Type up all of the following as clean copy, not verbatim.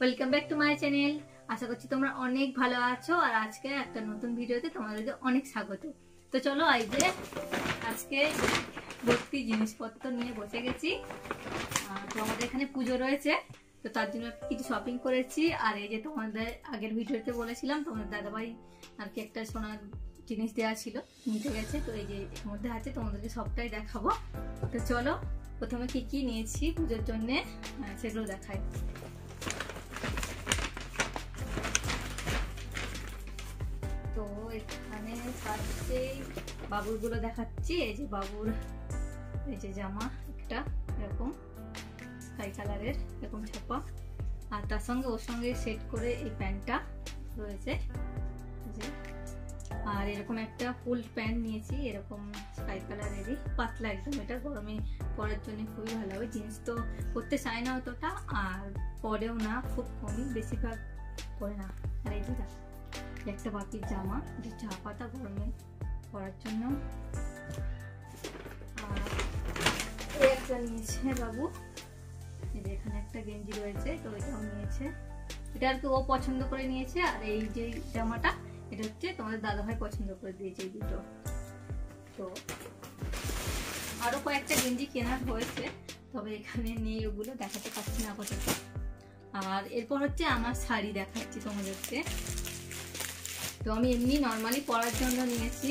Welcome back to my channel. আশা করছি তোমরা অনেক ভালো আছো আর আজকে একটা নতুন ভিডিওতে তোমাদেরকে অনেক স্বাগত। তো চলো আজকে ভর্তি জিনিসপত্র নিয়ে বসে গেছি। তো আমাদের এখানে পুজো রয়েছে, তো তার জন্য কিছু শপিং করেছি। আর এই যে তোমাদের আগের ভিডিওতে বলেছিলাম তোমাদের দাদাভাই আর কি একটা সোনার জিনিস দেওয়া ছিল, নিতে গেছে। তো এই যে এর মধ্যে আছে, তোমাদেরকে সবটাই দেখাবো। তো চলো প্রথমে কি কি নিয়েছি পুজোর জন্য সেগুলো দেখাই। তো এখানে ফার্স্টে বাবুর গুলো দেখাচ্ছি। এই যে বাবুর এই যে জামা একটা এরকম স্কাই কালারের এরকম ছাপা, আর তার সঙ্গে ওর সঙ্গে সেট করে এই প্যান্টটা রয়েছে। আর এরকম একটা ফুল প্যান্ট নিয়েছি, এরকম স্কাই কালারেরই পাতলা একদম। এটা গরমে পরার জন্য খুবই ভালো হবে। জিন্স তো পরতে চায় না অতটা, আর পরেও না, খুব কমই, বেশিরভাগ পরে না। আর এই যে একটা বাটির জামা, যে চা পাতা গরমে পরার জন্য। আর এই একটা নিয়েছে বাবু, এই যে এখানে একটা গেঞ্জি রয়েছে, তো এটাও নিয়েছে। এটা আর কি ও পছন্দ করে নিয়েছে। আর এই যে জামাটা, এটা হচ্ছে তোমাদের দাদাভাই পছন্দ করে দিয়েছে এই দুটো। তো আরো কয়েকটা গেঞ্জি কেনা হয়েছে, তবে এখানে নেই, ওগুলো দেখাতে পারছি না আপাতত। আর এরপর হচ্ছে আমার শাড়ি দেখাচ্ছি তোমাদেরকে। তো আমি এমনি নর্মালি পরার জন্য নিয়েছি,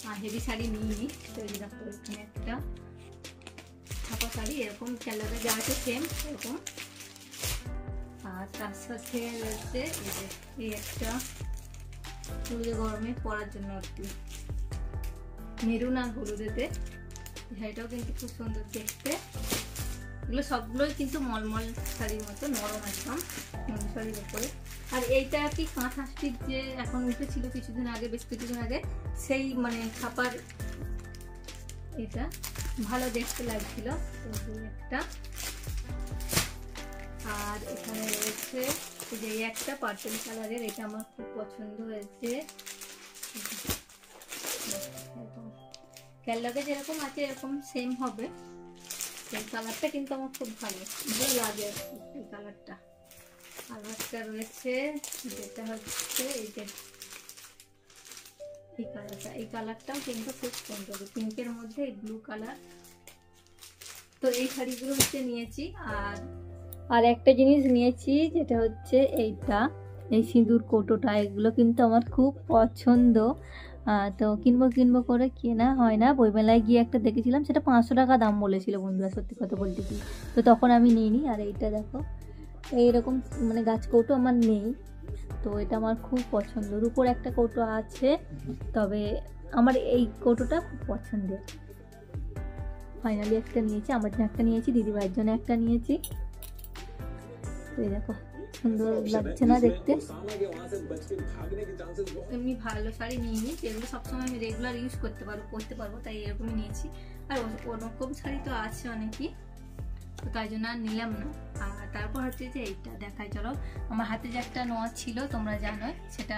আর হেভি শাড়ি নিইনি। তো এই দেখো এখানে একটা ছাপা শাড়ি, এরকম কালারে যা আছে সেম এরকম। আর তার সাথে রয়েছে এই একটা পুজো গরমে পরার জন্য একটু মেরুন আর হলুদেতে। শাড়িটাও কিন্তু খুব সুন্দর দেখতে। এগুলো সবগুলোই কিন্তু মলমল শাড়ির মতো, নরম একদম শাড়ির উপরে। আর এইটা কি কাঁথা স্টিচ যে এখন উঠেছিল কিছুদিন আগে, বেশ কিছুদিন আগে, সেই মানে ছাপার, এটা ভালো দেখতে লাগছিল একটা। আর এখানে রয়েছে যে একটা পার্পল কালারের, এটা আমার খুব পছন্দ হয়েছে। ক্যাটলগে যেরকম আছে এরকম সেম হবে। এই কালারটা কিন্তু আমার খুব ভালো লাগে এই কালারটা। আর একটা রয়েছে যেটা হচ্ছে এই যে এই কালারটা, এই কালারটাও কিন্তু খুব সুন্দর, পিঙ্কের মধ্যে এই ব্লু কালার। তো এই শাড়িগুলো হচ্ছে নিয়েছি। আর একটা জিনিস নিয়েছি, যেটা হচ্ছে এইটা, এই সিঁদুর কৌটোটা। এগুলো কিন্তু আমার খুব পছন্দ। তো কিনবো করে কেনা হয় না। বইমেলায় গিয়ে একটা দেখেছিলাম, সেটা 500 টাকা দাম বলেছিল বন্ধুরা, সত্যি কথা বলতে কি। তো তখন আমি নিইনি। আর এইটা দেখো, এইরকম মানে গাছ কৌটো আমার নেই, তো এটা আমার খুব পছন্দের। উপর একটা কৌটো আছে, তবে আমার এই কৌটোটা খুব পছন্দের। ফাইনালি একটা নিয়েছি, আমার জন্য একটা নিয়েছি, দিদিভাইয়ের জন্য একটা নিয়েছি। এই দেখো সুন্দর লাগছে না দেখতে? এমনি ভালো শাড়ি নিইনি, যেগুলো সবসময় আমি রেগুলার ইউজ করতে পারবো, তাই এরকমই নিয়েছি। আর ওরকম শাড়ি তো আছে অনেকই, তো তাই জন্য আর নিলাম না। আর তারপর হচ্ছে যে এইটা দেখাই চলো। আমার হাতে যে একটা নোয়া ছিল তোমরা জানো, সেটা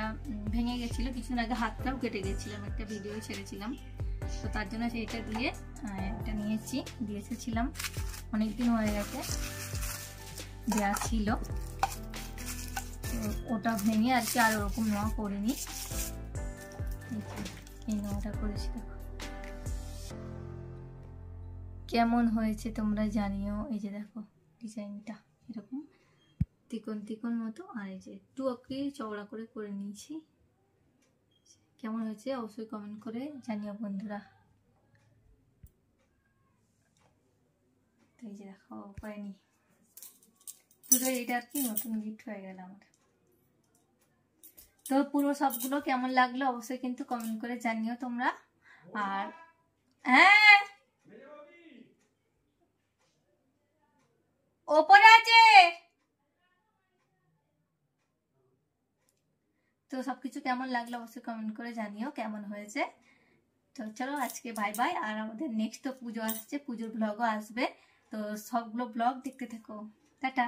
ভেঙে গেছিলো কিছুদিন আগে, হাতটাও কেটে গেছিলাম, একটা ভিডিও ছেড়েছিলাম। তো তার জন্য সেইটা দিয়ে একটা নিয়েছি, দিয়ে এসেছিলাম, অনেকদিন হয়ে গেছে দেওয়া ছিল। ওটা ভেঙে আর কি, আর ওরকম নোয়া করিনি, এই নোয়াটা করেছি। দেখো কেমন হয়েছে তোমরা জানিও। এই যে দেখো ডিজাইনটা এরকম তিকন মতো, আর এই যে একটু ওকে চওড়া করে নিয়েছি। কেমন হয়েছে অবশ্যই কমেন্ট করে জানিও বন্ধুরা। এই যে দেখো পাইনি পুরো, এটা আর কি নতুন গিফট হয়ে গেল আমার। তো পুরো সবগুলো কেমন লাগলো অবশ্যই কিন্তু কমেন্ট করে জানিও তোমরা। আর হ্যাঁ ওপরে আছে, তো সবকিছু কেমন লাগলো অবশ্যই কমেন্ট করে জানিও কেমন হয়েছে। তো চলো আজকে বাই বাই। আর আমাদের নেক্সট তো পুজো আসছে, পুজোর ব্লগও আসবে, তো সবগুলো ব্লগ দেখতে থেকো। টাটা।